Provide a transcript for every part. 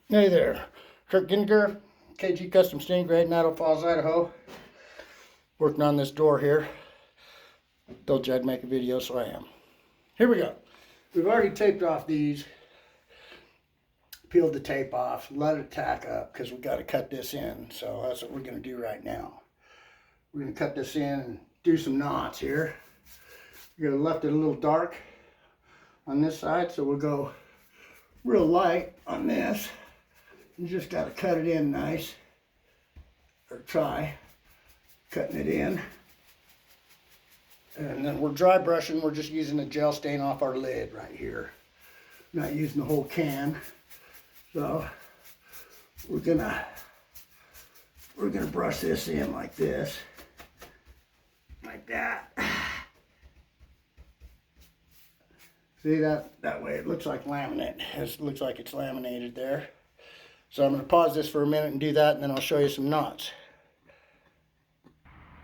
Hey there, Kirk Ginger, KG Custom Stained Grade in Idaho Falls, Idaho. Working on this door here. Told you I'd make a video, so I am. Here we go. We've already taped off these. Peeled the tape off, let it tack up because we've got to cut this in. So that's what we're going to do right now. We're going to cut this in and do some knots here. We're going to left it a little dark on this side, so we'll go real light on this. You just got to cut it in nice, or try cutting it in. And then we're dry brushing. We're just using the gel stain off our lid right here. Not using the whole can. So we're gonna brush this in like this, like that. See that way it looks like laminate. It looks like it's laminated there. So I'm going to pause this for a minute and do that, and then I'll show you some knots.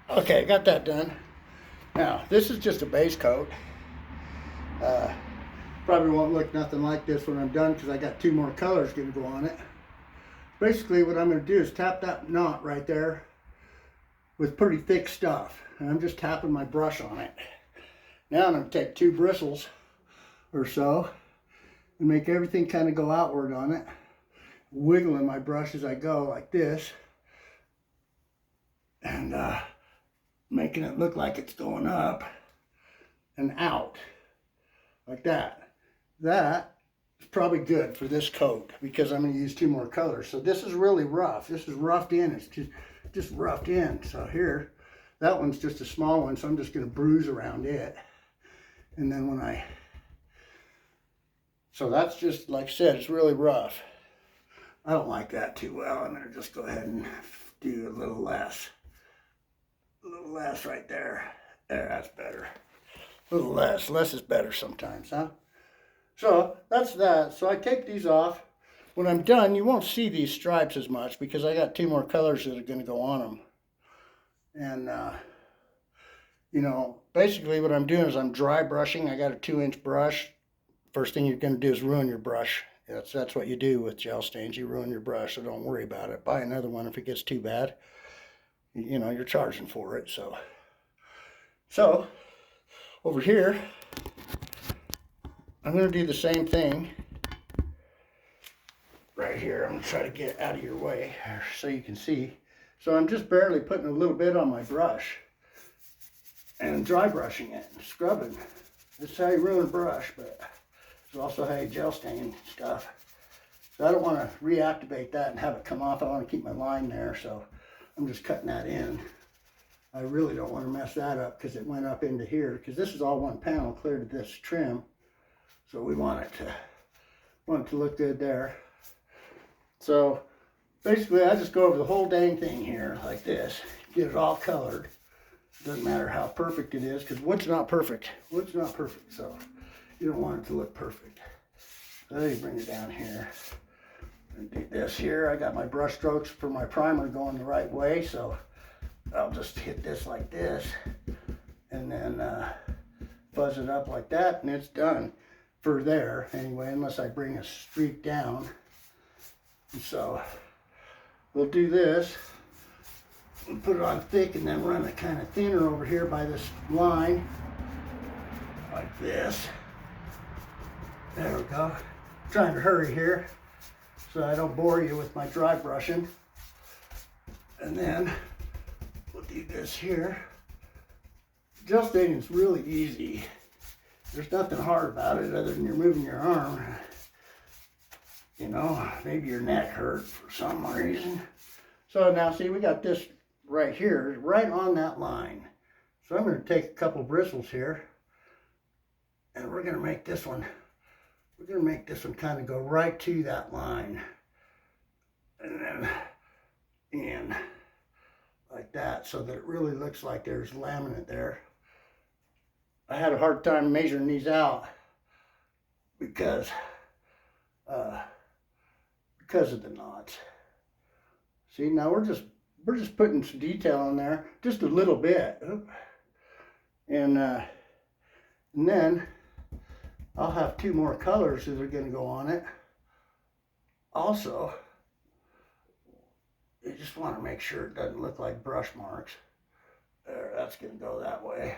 Okay, got that done. Now, this is just a base coat. Probably won't look nothing like this when I'm done because I got two more colors going to go on it. Basically, what I'm going to do is tap that knot right there with pretty thick stuff. And I'm just tapping my brush on it. Now I'm going to take two bristles or so and make everything kind of go outward on it. Wiggling my brush as I go like this, and making it look like it's going up and out like that. That is probably good for this coat because I'm going to use two more colors. So this is really rough. This is roughed in. It's just roughed in. So here, that one's just a small one, so I'm just going to bruise around it. And then so that's just, like I said, it's really rough. I don't like that too well. I'm going to just go ahead and do a little less. A little less right there. There, that's better. A little less. Less is better sometimes, huh? So, that's that. So I take these off. When I'm done, you won't see these stripes as much because I got two more colors that are going to go on them. And, you know, basically what I'm doing is I'm dry brushing. I got a 2-inch brush. First thing you're going to do is ruin your brush. That's what you do with gel stains. You ruin your brush, so don't worry about it. Buy another one if it gets too bad. You know, you're charging for it. So over here, I'm going to do the same thing right here. I'm going to try to get out of your way so you can see. So I'm just barely putting a little bit on my brush and dry brushing it, scrubbing. This is how you ruin a brush, but it's also how you gel stain stuff. So I don't want to reactivate that and have it come off. I want to keep my line there, so I'm just cutting that in. I really don't want to mess that up because it went up into here, because this is all one panel clear to this trim. So we want it to look good there. So basically I just go over the whole dang thing here like this, get it all colored. Doesn't matter how perfect it is, because wood's not perfect. Wood's not perfect, so you don't want it to look perfect. So then you bring it down here and do this here. I got my brush strokes for my primer going the right way, so I'll just hit this like this and then fuzz it up like that, and it's done for there anyway, unless I bring a streak down. And so we'll do this and put it on thick and then run it kind of thinner over here by this line like this. There we go. I'm trying to hurry here so I don't bore you with my dry brushing. And then we'll do this here. Gel staining is really easy. There's nothing hard about it other than you're moving your arm. You know, maybe your neck hurt for some reason. So now see, we got this right here, right on that line. So I'm going to take a couple bristles here and we're going to make this one kind of go right to that line. And then in like that, so that it really looks like there's laminate there. I had a hard time measuring these out because of the knots. See, now we're just putting some detail in there, just a little bit. And then I'll have two more colors that are going to go on it. also, you just want to make sure it doesn't look like brush marks. There, that's going to go that way.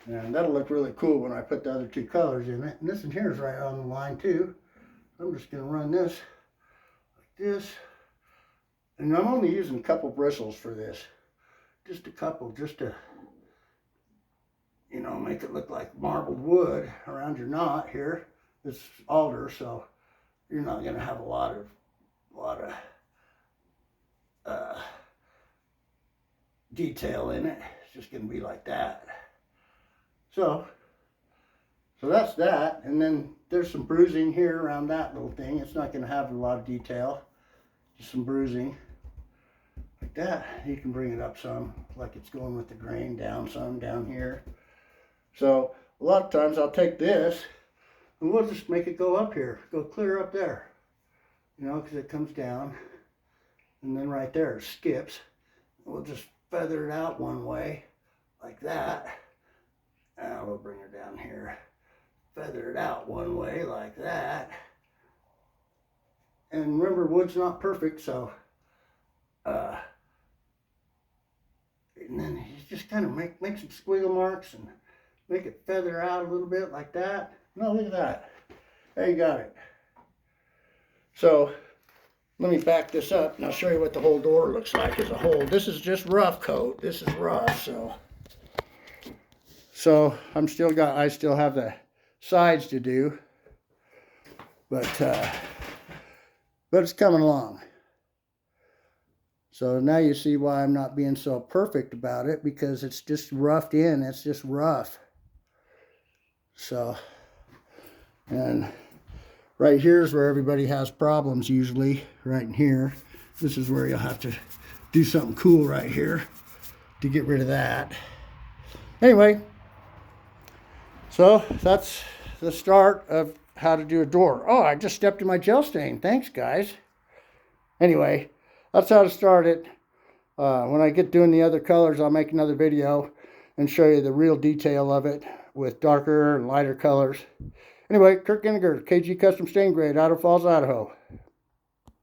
And that'll look really cool when I put the other two colors in it. And this one here is right on the line too. I'm just going to run this like this. And I'm only using a couple bristles for this. Just a couple, just to, you know, make it look like marbled wood around your knot here. It's alder, so you're not going to have a lot of detail in it. It's just going to be like that. So that's that. And then there's some bruising here around that little thing. It's not going to have a lot of detail. Just some bruising like that. You can bring it up some, like it's going with the grain, down some down here. So a lot of times I'll take this and we'll just make it go up here, go clear up there, you know, because it comes down, and then right there it skips. We'll just feather it out one way like that. And we'll bring her down here, feather it out one way like that. And remember, wood's not perfect, so and then you just kind of make some squiggle marks and make it feather out a little bit like that. No, look at that. There you got it. So let me back this up and I'll show you what the whole door looks like as a whole. This is just rough coat. This is rough, so I still have the sides to do, but it's coming along. So now you see why I'm not being so perfect about it, because it's just roughed in. It's just rough. So, and right here is where everybody has problems usually, right in here. This is where you'll have to do something cool right here to get rid of that. Anyway, so that's the start of how to do a door. Oh, I just stepped in my gel stain. Thanks, guys. Anyway, that's how to start it. When I get doing the other colors, I'll make another video and show you the real detail of it with darker and lighter colors. Anyway, Kurt Ginniger, KG Custom Stain Grade, Idaho Falls, Idaho.